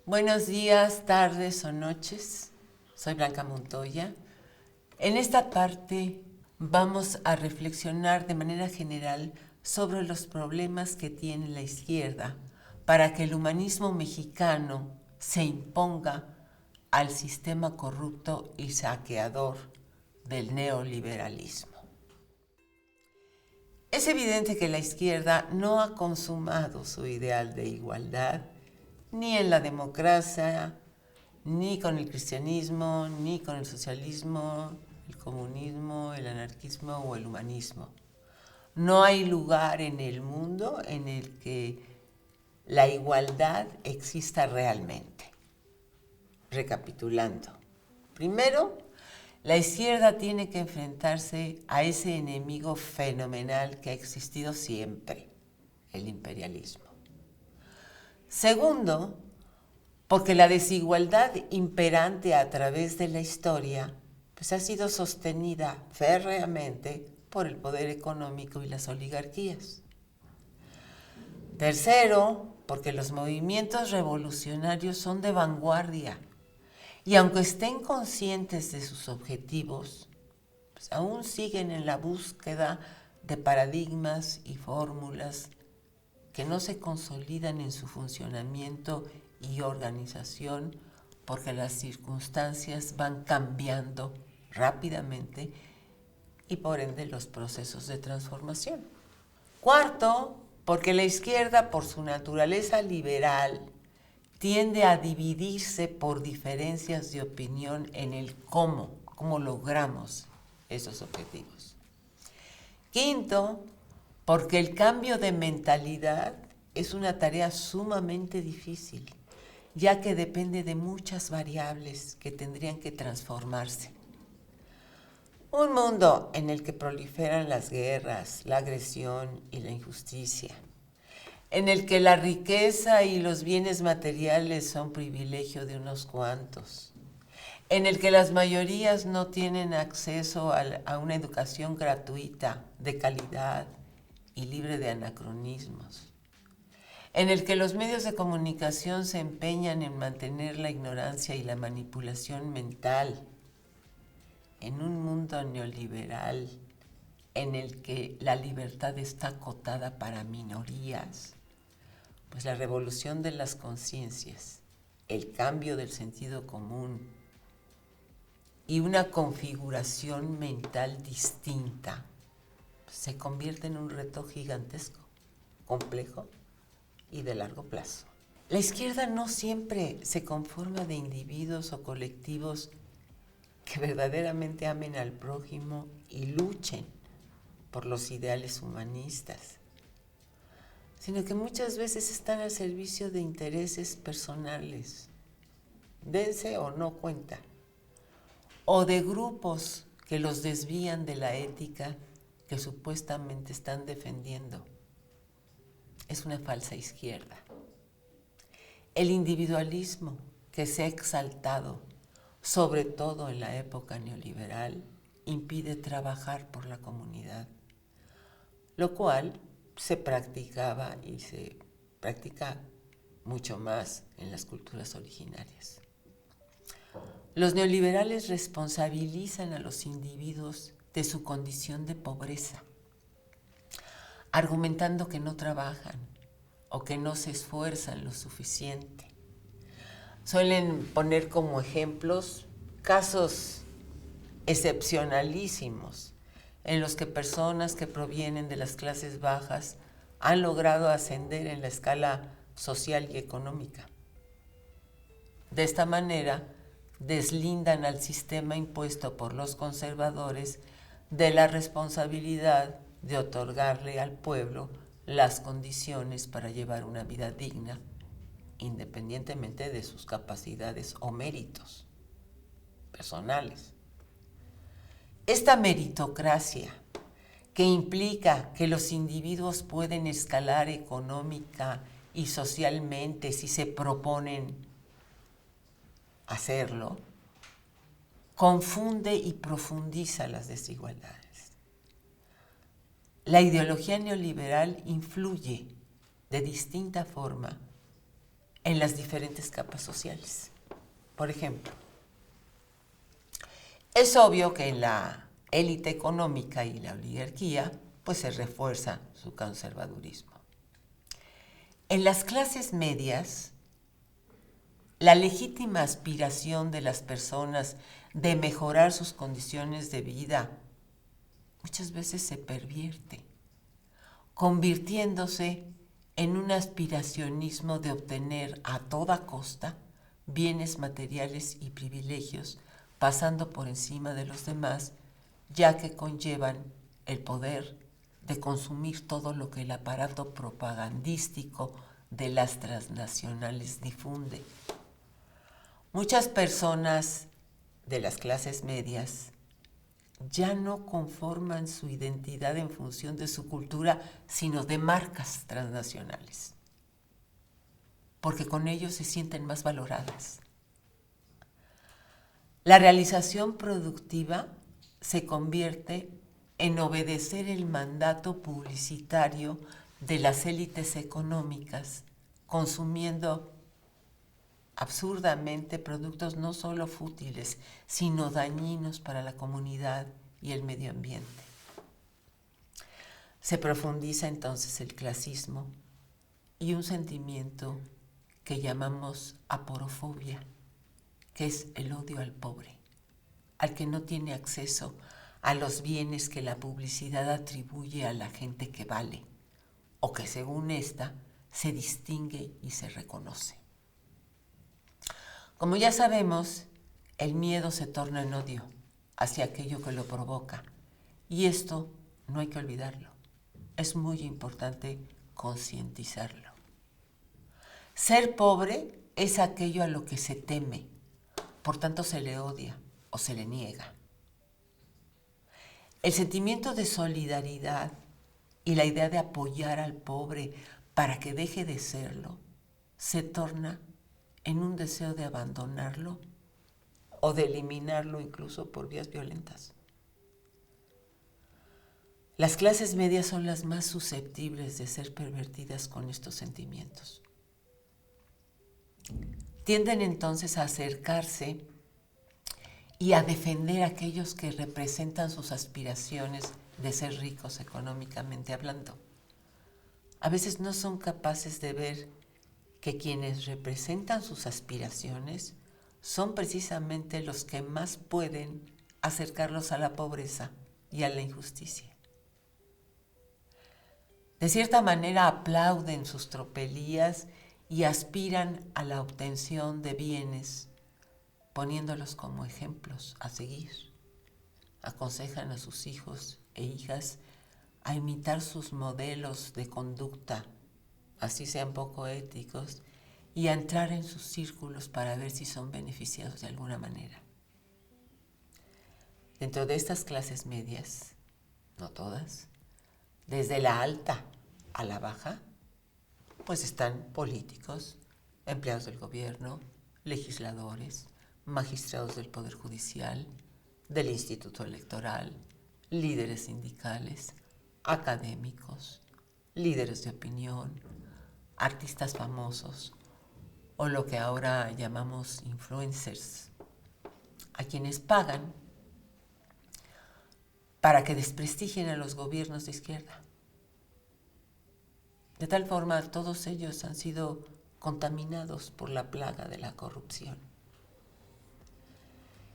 Buenos días, tardes o noches. Soy Blanca Montoya. En esta parte vamos a reflexionar de manera general sobre los problemas que tiene la izquierda para que el humanismo mexicano se imponga al sistema corrupto y saqueador del neoliberalismo. Es evidente que la izquierda no ha consumado su ideal de igualdad ni en la democracia, ni con el cristianismo, ni con el socialismo, el comunismo, el anarquismo o el humanismo. No hay lugar en el mundo en el que la igualdad exista realmente. Recapitulando. Primero, la izquierda tiene que enfrentarse a ese enemigo fenomenal que ha existido siempre, el imperialismo. Segundo, porque la desigualdad imperante a través de la historia pues ha sido sostenida férreamente por el poder económico y las oligarquías. Tercero, porque los movimientos revolucionarios son de vanguardia y aunque estén conscientes de sus objetivos, pues aún siguen en la búsqueda de paradigmas y fórmulas que no se consolidan en su funcionamiento y organización porque las circunstancias van cambiando rápidamente y por ende los procesos de transformación. Cuarto, porque la izquierda por su naturaleza liberal tiende a dividirse por diferencias de opinión en el cómo logramos esos objetivos. Quinto, porque el cambio de mentalidad es una tarea sumamente difícil, ya que depende de muchas variables que tendrían que transformarse. Un mundo en el que proliferan las guerras, la agresión y la injusticia, en el que la riqueza y los bienes materiales son privilegio de unos cuantos, en el que las mayorías no tienen acceso a una educación gratuita, de calidad y libre de anacronismos, en el que los medios de comunicación se empeñan en mantener la ignorancia y la manipulación mental, en un mundo neoliberal en el que la libertad está acotada para minorías, pues la revolución de las conciencias, el cambio del sentido común y una configuración mental distinta se convierte en un reto gigantesco, complejo y de largo plazo. La izquierda no siempre se conforma de individuos o colectivos que verdaderamente amen al prójimo y luchen por los ideales humanistas, sino que muchas veces están al servicio de intereses personales, dense o no cuenta, o de grupos que los desvían de la ética que supuestamente están defendiendo. Es una falsa izquierda. El individualismo que se ha exaltado, sobre todo en la época neoliberal, impide trabajar por la comunidad, lo cual se practicaba y se practica mucho más en las culturas originarias. Los neoliberales responsabilizan a los individuos de su condición de pobreza, argumentando que no trabajan o que no se esfuerzan lo suficiente. Suelen poner como ejemplos casos excepcionalísimos en los que personas que provienen de las clases bajas han logrado ascender en la escala social y económica. De esta manera, deslindan al sistema impuesto por los conservadores de la responsabilidad de otorgarle al pueblo las condiciones para llevar una vida digna, independientemente de sus capacidades o méritos personales. Esta meritocracia, que implica que los individuos pueden escalar económica y socialmente si se proponen hacerlo, confunde y profundiza las desigualdades. La ideología neoliberal influye de distinta forma en las diferentes capas sociales. Por ejemplo, es obvio que en la élite económica y la oligarquía, pues se refuerza su conservadurismo. En las clases medias, la legítima aspiración de las personas de mejorar sus condiciones de vida muchas veces se pervierte, convirtiéndose en un aspiracionismo de obtener a toda costa bienes materiales y privilegios, pasando por encima de los demás, ya que conllevan el poder de consumir todo lo que el aparato propagandístico de las transnacionales difunde. Muchas personas de las clases medias ya no conforman su identidad en función de su cultura, sino de marcas transnacionales, porque con ello se sienten más valoradas. La realización productiva se convierte en obedecer el mandato publicitario de las élites económicas, consumiendo absurdamente productos no solo fútiles, sino dañinos para la comunidad y el medio ambiente. Se profundiza entonces el clasismo y un sentimiento que llamamos aporofobia, que es el odio al pobre, al que no tiene acceso a los bienes que la publicidad atribuye a la gente que vale, o que según esta se distingue y se reconoce. Como ya sabemos, el miedo se torna en odio hacia aquello que lo provoca, y esto no hay que olvidarlo. Es muy importante concientizarlo. Ser pobre es aquello a lo que se teme, por tanto se le odia o se le niega. El sentimiento de solidaridad y la idea de apoyar al pobre para que deje de serlo se torna en un deseo de abandonarlo o de eliminarlo incluso por vías violentas. Las clases medias son las más susceptibles de ser pervertidas con estos sentimientos. Tienden entonces a acercarse y a defender a aquellos que representan sus aspiraciones de ser ricos económicamente hablando. A veces no son capaces de ver que quienes representan sus aspiraciones son precisamente los que más pueden acercarlos a la pobreza y a la injusticia. De cierta manera aplauden sus tropelías y aspiran a la obtención de bienes, poniéndolos como ejemplos a seguir. Aconsejan a sus hijos e hijas a imitar sus modelos de conducta, así sean poco éticos, y a entrar en sus círculos para ver si son beneficiados de alguna manera. Dentro de estas clases medias, no todas, desde la alta a la baja, pues están políticos, empleados del gobierno, legisladores, magistrados del Poder Judicial, del Instituto Electoral, líderes sindicales, académicos, líderes de opinión, artistas famosos o lo que ahora llamamos influencers, a quienes pagan para que desprestigien a los gobiernos de izquierda. De tal forma, todos ellos han sido contaminados por la plaga de la corrupción.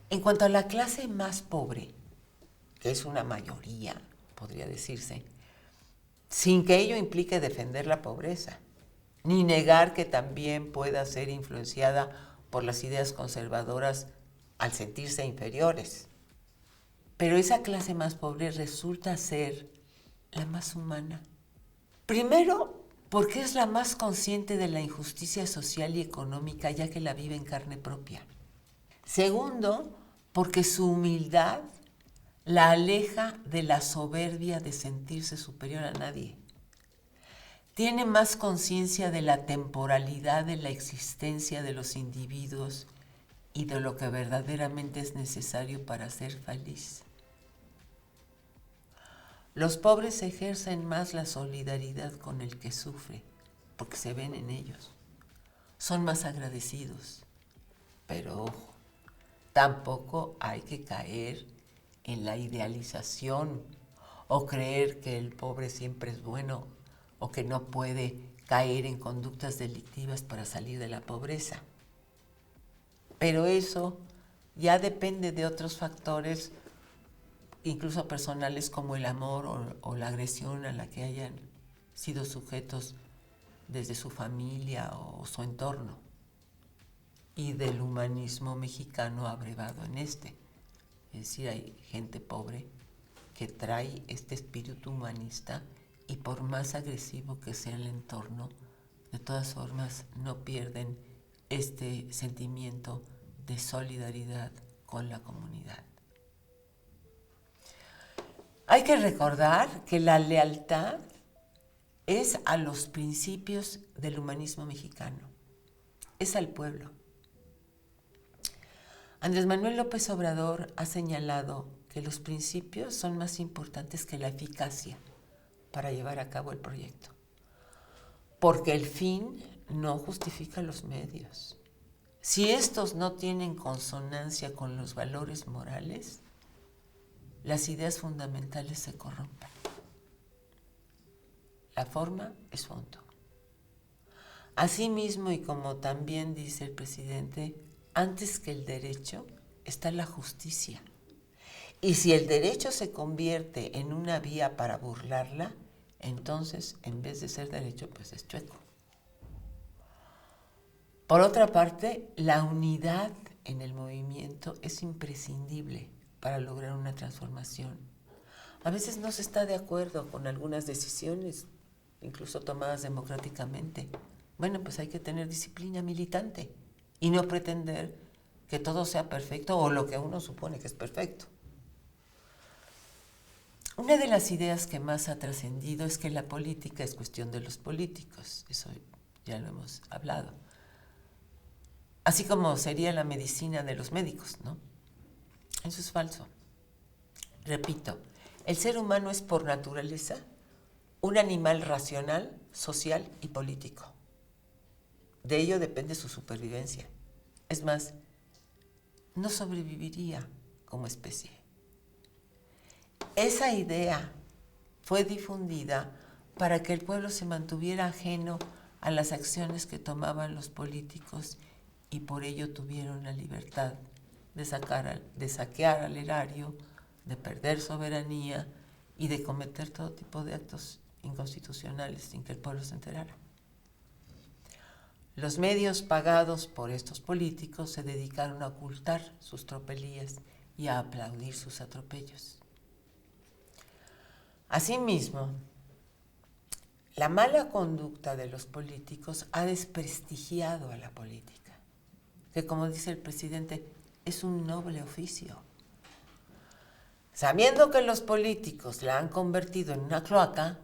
En cuanto a la clase más pobre, que es una mayoría, podría decirse, sin que ello implique defender la pobreza, ni negar que también pueda ser influenciada por las ideas conservadoras al sentirse inferiores. Pero esa clase más pobre resulta ser la más humana. Primero, porque es la más consciente de la injusticia social y económica, ya que la vive en carne propia. Segundo, porque su humildad la aleja de la soberbia de sentirse superior a nadie. Tiene más conciencia de la temporalidad de la existencia de los individuos y de lo que verdaderamente es necesario para ser feliz. Los pobres ejercen más la solidaridad con el que sufre, porque se ven en ellos. son más agradecidos. Pero ojo, tampoco hay que caer en la idealización o creer que el pobre siempre es bueno o que no puede caer en conductas delictivas para salir de la pobreza. Pero eso ya depende de otros factores, incluso personales, como el amor o la agresión a la que hayan sido sujetos desde su familia o su entorno, y del humanismo mexicano abrevado en este. Es decir, hay gente pobre que trae este espíritu humanista y por más agresivo que sea el entorno, de todas formas no pierden este sentimiento de solidaridad con la comunidad. Hay que recordar que la lealtad es a los principios del humanismo mexicano, es al pueblo. Andrés Manuel López Obrador ha señalado que los principios son más importantes que la eficacia para llevar a cabo el proyecto, porque el fin no justifica los medios. Si estos no tienen consonancia con los valores morales, las ideas fundamentales se corrompen. La forma es fondo. Asimismo, y como también dice el presidente, antes que el derecho está la justicia. Y si el derecho se convierte en una vía para burlarla, entonces, en vez de ser derecho, pues es chueco. Por otra parte, la unidad en el movimiento es imprescindible para lograr una transformación. A veces no se está de acuerdo con algunas decisiones, incluso tomadas democráticamente. Bueno, pues hay que tener disciplina militante y no pretender que todo sea perfecto o lo que uno supone que es perfecto. Una de las ideas que más ha trascendido es que la política es cuestión de los políticos. Eso ya lo hemos hablado. Así como sería la medicina de los médicos, ¿no? Eso es falso. Repito, el ser humano es por naturaleza un animal racional, social y político. De ello depende su supervivencia. Es más, no sobreviviría como especie. Esa idea fue difundida para que el pueblo se mantuviera ajeno a las acciones que tomaban los políticos y por ello tuvieron la libertad de saquear al erario, de perder soberanía y de cometer todo tipo de actos inconstitucionales sin que el pueblo se enterara. Los medios pagados por estos políticos se dedicaron a ocultar sus tropelías y a aplaudir sus atropellos. Asimismo, la mala conducta de los políticos ha desprestigiado a la política, que, como dice el presidente, es un noble oficio. Sabiendo que los políticos la han convertido en una cloaca,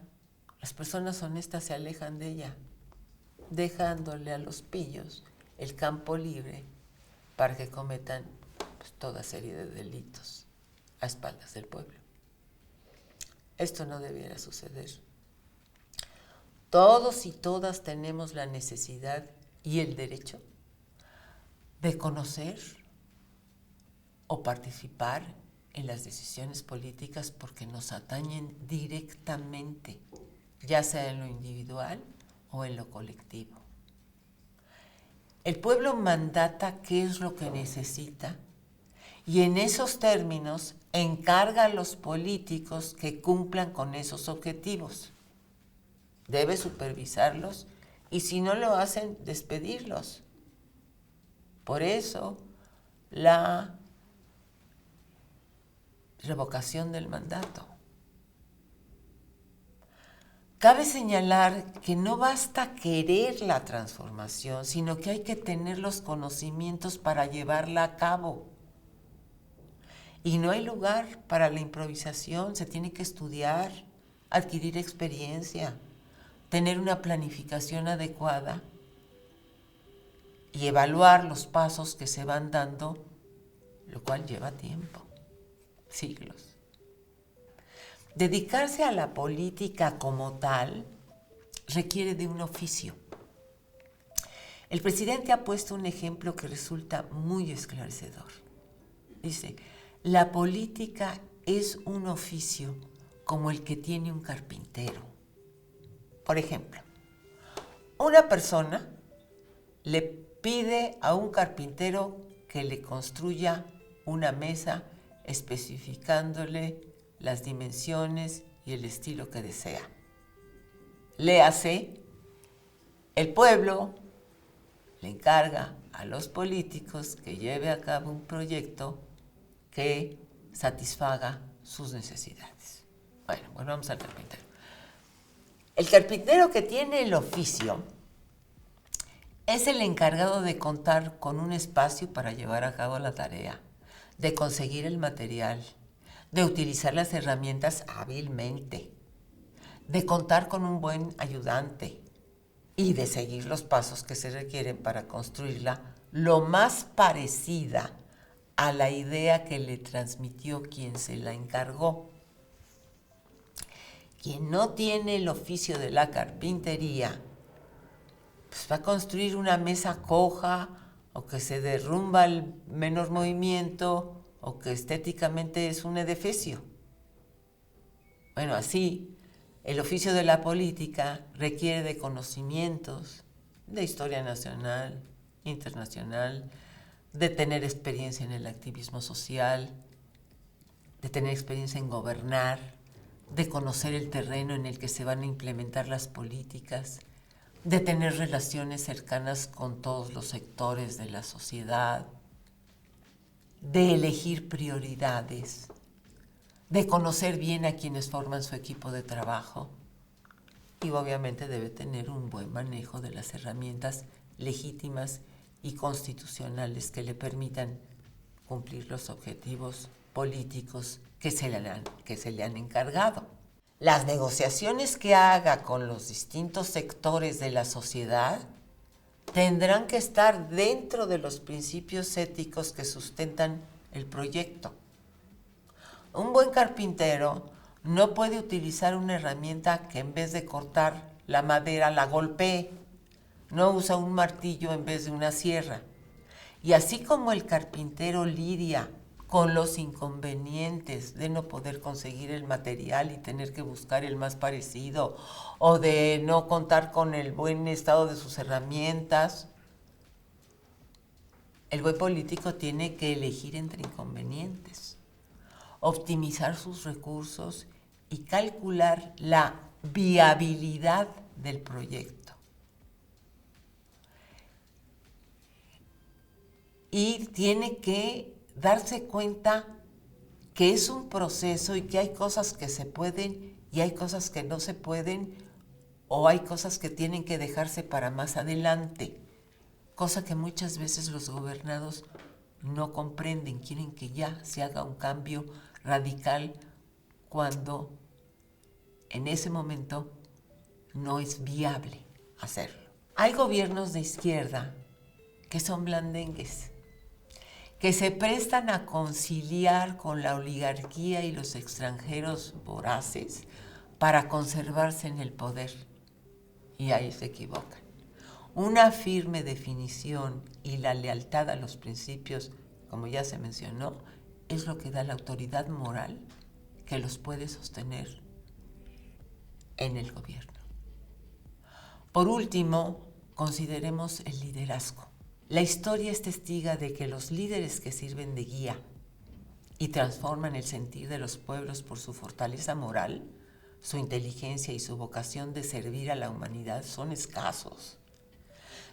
las personas honestas se alejan de ella, dejándole a los pillos el campo libre para que cometan toda serie de delitos a espaldas del pueblo. Esto no debiera suceder. Todos y todas tenemos la necesidad y el derecho de conocer o participar en las decisiones políticas porque nos atañen directamente, ya sea en lo individual o en lo colectivo. El pueblo mandata qué es lo que necesita y en esos términos encarga a los políticos que cumplan con esos objetivos. Debe supervisarlos y si no lo hacen, despedirlos. Por eso, la revocación del mandato. Cabe señalar que no basta querer la transformación, sino que hay que tener los conocimientos para llevarla a cabo. Y no hay lugar para la improvisación, se tiene que estudiar, adquirir experiencia, tener una planificación adecuada y evaluar los pasos que se van dando, lo cual lleva tiempo, siglos. Dedicarse a la política como tal requiere de un oficio. El presidente ha puesto un ejemplo que resulta muy esclarecedor. Dice, la política es un oficio como el que tiene un carpintero. Por ejemplo, una persona le pide a un carpintero que le construya una mesa especificándole las dimensiones y el estilo que desea. Léase, el pueblo le encarga a los políticos que lleve a cabo un proyecto que satisfaga sus necesidades. Bueno, volvamos al carpintero. El carpintero que tiene el oficio es el encargado de contar con un espacio para llevar a cabo la tarea, de conseguir el material, de utilizar las herramientas hábilmente, de contar con un buen ayudante y de seguir los pasos que se requieren para construirla lo más parecida a la idea que le transmitió quien se la encargó. Quien no tiene el oficio de la carpintería, pues va a construir una mesa coja o que se derrumba al menor movimiento o que estéticamente es un edefesio. Bueno, así, el oficio de la política requiere de conocimientos de historia nacional, internacional, de tener experiencia en el activismo social, de tener experiencia en gobernar, de conocer el terreno en el que se van a implementar las políticas, de tener relaciones cercanas con todos los sectores de la sociedad, de elegir prioridades, de conocer bien a quienes forman su equipo de trabajo y obviamente debe tener un buen manejo de las herramientas legítimas y constitucionales que le permitan cumplir los objetivos políticos que se le han encargado. Las negociaciones que haga con los distintos sectores de la sociedad tendrán que estar dentro de los principios éticos que sustentan el proyecto. Un buen carpintero no puede utilizar una herramienta que en vez de cortar la madera la golpee. No usa un martillo en vez de una sierra. Y así como el carpintero lidia con los inconvenientes de no poder conseguir el material y tener que buscar el más parecido o de no contar con el buen estado de sus herramientas, el buen político tiene que elegir entre inconvenientes, optimizar sus recursos y calcular la viabilidad del proyecto. Y tiene que darse cuenta que es un proceso y que hay cosas que se pueden y hay cosas que no se pueden o hay cosas que tienen que dejarse para más adelante, cosa que muchas veces los gobernados no comprenden, quieren que ya se haga un cambio radical cuando en ese momento no es viable hacerlo. Hay gobiernos de izquierda que son blandengues, que se prestan a conciliar con la oligarquía y los extranjeros voraces para conservarse en el poder. Y ahí se equivocan. Una firme definición y la lealtad a los principios, como ya se mencionó, es lo que da la autoridad moral que los puede sostener en el gobierno. Por último, consideremos el liderazgo. La historia es testiga de que los líderes que sirven de guía y transforman el sentir de los pueblos por su fortaleza moral, su inteligencia y su vocación de servir a la humanidad son escasos.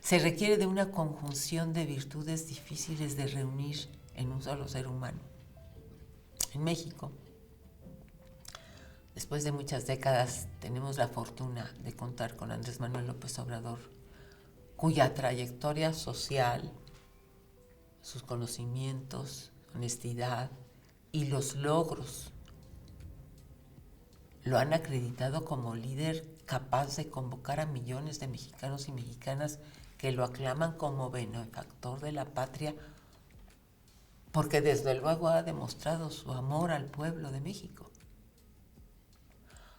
Se requiere de una conjunción de virtudes difíciles de reunir en un solo ser humano. En México, después de muchas décadas, tenemos la fortuna de contar con Andrés Manuel López Obrador, cuya trayectoria social, sus conocimientos, honestidad y los logros lo han acreditado como líder capaz de convocar a millones de mexicanos y mexicanas que lo aclaman como benefactor de la patria, porque desde luego ha demostrado su amor al pueblo de México.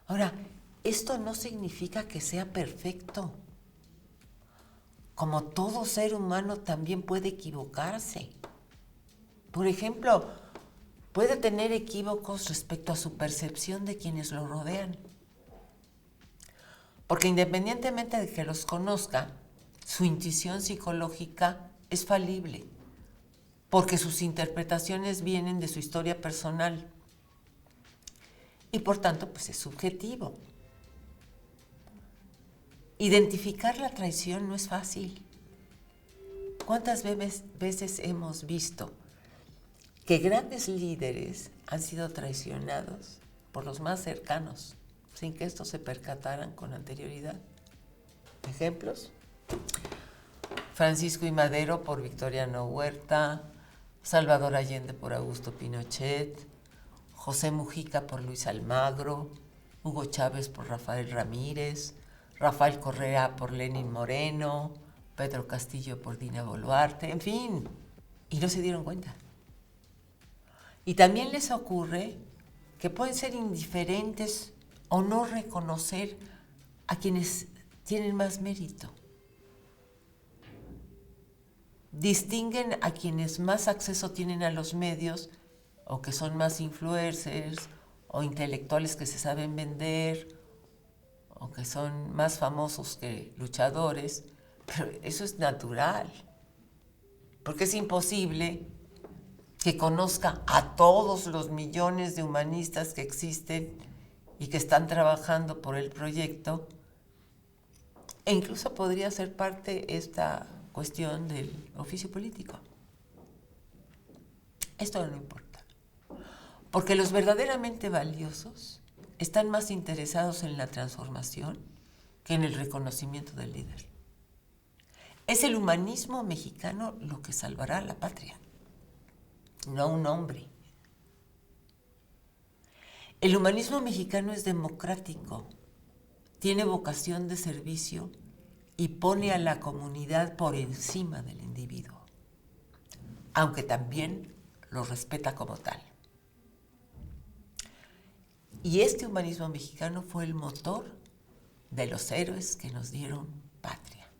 Ahora, esto no significa que sea perfecto. como todo ser humano, también puede equivocarse. Por ejemplo, puede tener equívocos respecto a su percepción de quienes lo rodean. Porque independientemente de que los conozca, su intuición psicológica es falible, porque sus interpretaciones vienen de su historia personal y por tanto pues es subjetivo. Identificar la traición no es fácil. ¿Cuántas veces hemos visto que grandes líderes han sido traicionados por los más cercanos, sin que estos se percataran con anterioridad? ¿Ejemplos? Francisco I. Madero por Victoriano Huerta, Salvador Allende por Augusto Pinochet, José Mujica por Luis Almagro, Hugo Chávez por Rafael Ramírez, Rafael Correa por Lenín Moreno, Pedro Castillo por Dina Boluarte, en fin, y no se dieron cuenta. Y también les ocurre que pueden ser indiferentes o no reconocer a quienes tienen más mérito. Distinguen a quienes más acceso tienen a los medios o que son más influencers o intelectuales que se saben vender o que son más famosos que luchadores, pero eso es natural, porque es imposible que conozca a todos los millones de humanistas que existen y que están trabajando por el proyecto, e incluso podría ser parte esta cuestión del oficio político. Esto no importa, porque los verdaderamente valiosos están más interesados en la transformación que en el reconocimiento del líder. Es el humanismo mexicano lo que salvará a la patria, no un hombre. El humanismo mexicano es democrático, tiene vocación de servicio y pone a la comunidad por encima del individuo, aunque también lo respeta como tal. Y este humanismo mexicano fue el motor de los héroes que nos dieron patria.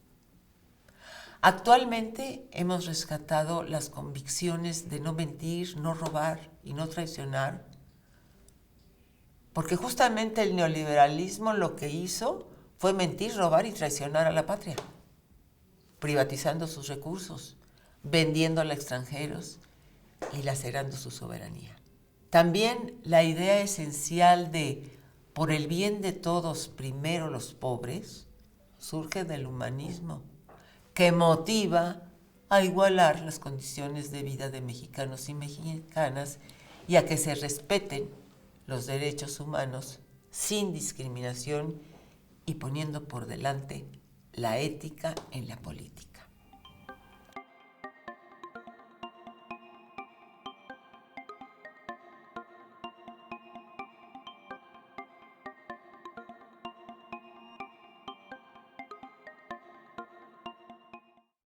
Actualmente hemos rescatado las convicciones de no mentir, no robar y no traicionar, porque justamente el neoliberalismo lo que hizo fue mentir, robar y traicionar a la patria, privatizando sus recursos, vendiéndola a extranjeros y lacerando su soberanía. También la idea esencial de por el bien de todos, primero los pobres, surge del humanismo, que motiva a igualar las condiciones de vida de mexicanos y mexicanas y a que se respeten los derechos humanos sin discriminación y poniendo por delante la ética en la política.